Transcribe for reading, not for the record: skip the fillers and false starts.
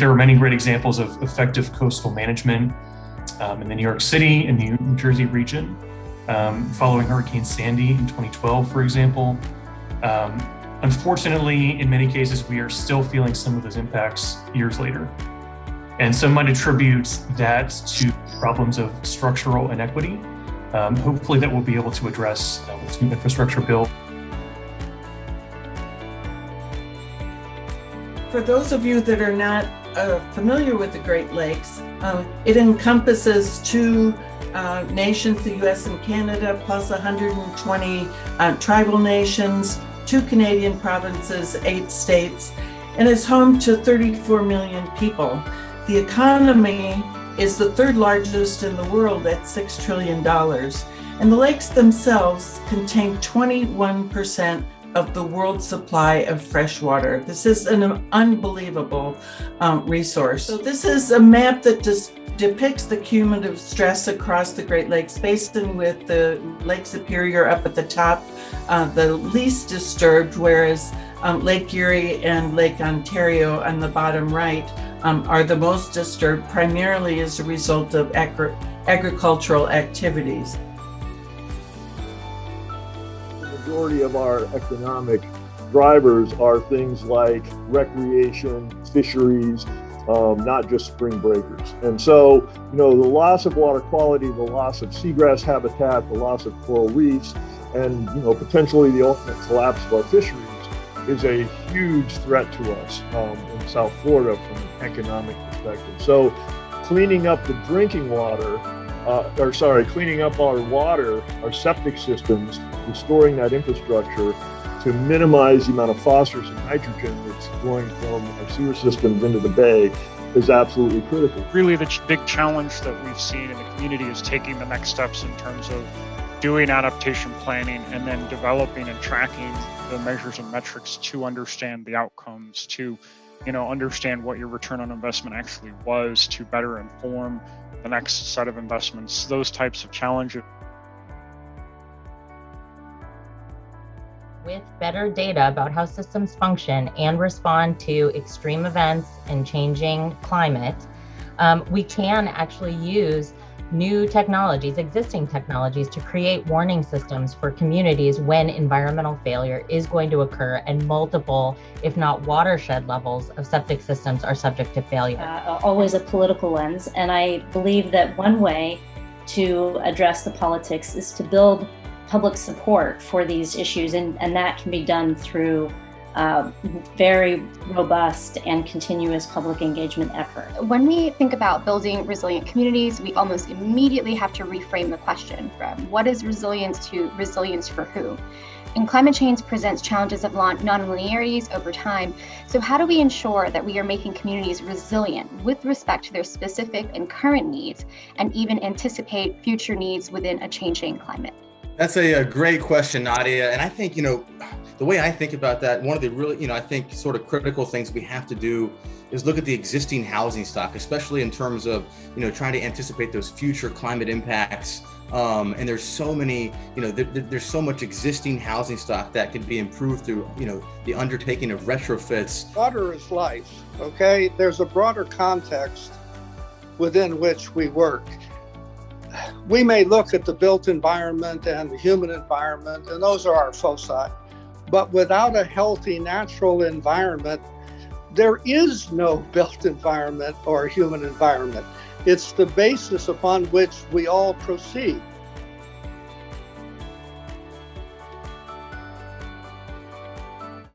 There are many great examples of effective coastal management in the New York City and the New Jersey region, following Hurricane Sandy in 2012, for example. Unfortunately, in many cases, we are still feeling some of those impacts years later. And some might attribute that to problems of structural inequity. Hopefully that we'll be able to address with this new infrastructure bill. For those of you that are not familiar with the Great Lakes, it encompasses two nations, the US and Canada, plus 120 tribal nations, 2 Canadian provinces, 8 states, and is home to 34 million people. The economy is the 3rd largest in the world at $6 trillion. And the lakes themselves contain 21% of the world's supply of fresh water. This is an unbelievable resource. So this is a map that depicts the cumulative stress across the Great Lakes Basin, with the Lake Superior up at the top, the least disturbed, whereas Lake Erie and Lake Ontario on the bottom right are the most disturbed, primarily as a result of agricultural activities. The majority of our economic drivers are things like recreation, fisheries, not just spring breakers. And so, the loss of water quality, the loss of seagrass habitat, the loss of coral reefs, and, potentially the ultimate collapse of our fisheries is a huge threat to us in South Florida from an economic perspective. So cleaning up the drinking water, cleaning up our water, our septic systems, restoring that infrastructure to minimize the amount of phosphorus and nitrogen that's going from our sewer systems into the bay is absolutely critical. Really, the big challenge that we've seen in the community is taking the next steps in terms of doing adaptation planning and then developing and tracking the measures and metrics to understand the outcomes, to understand what your return on investment actually was, to better inform the next set of investments, those types of challenges. With better data about how systems function and respond to extreme events and changing climate, we can actually use new technologies, existing technologies, to create warning systems for communities when environmental failure is going to occur and multiple, if not watershed levels of septic systems are subject to failure. Always a political lens, and I believe that one way to address the politics is to build public support for these issues, and that can be done through very robust and continuous public engagement effort. When we think about building resilient communities, we almost immediately have to reframe the question from what is resilience to resilience for who? And climate change presents challenges of non-linearities over time. So how do we ensure that we are making communities resilient with respect to their specific and current needs, and even anticipate future needs within a changing climate? That's a great question, Nadia. And I think, the way I think about that, one of the really, I think sort of critical things we have to do is look at the existing housing stock, especially in terms of, trying to anticipate those future climate impacts. And there's so many, there's so much existing housing stock that can be improved through, the undertaking of retrofits. Water is life, okay? There's a broader context within which we work. We may look at the built environment and the human environment, and those are our foci. But without a healthy natural environment, there is no built environment or human environment. It's the basis upon which we all proceed.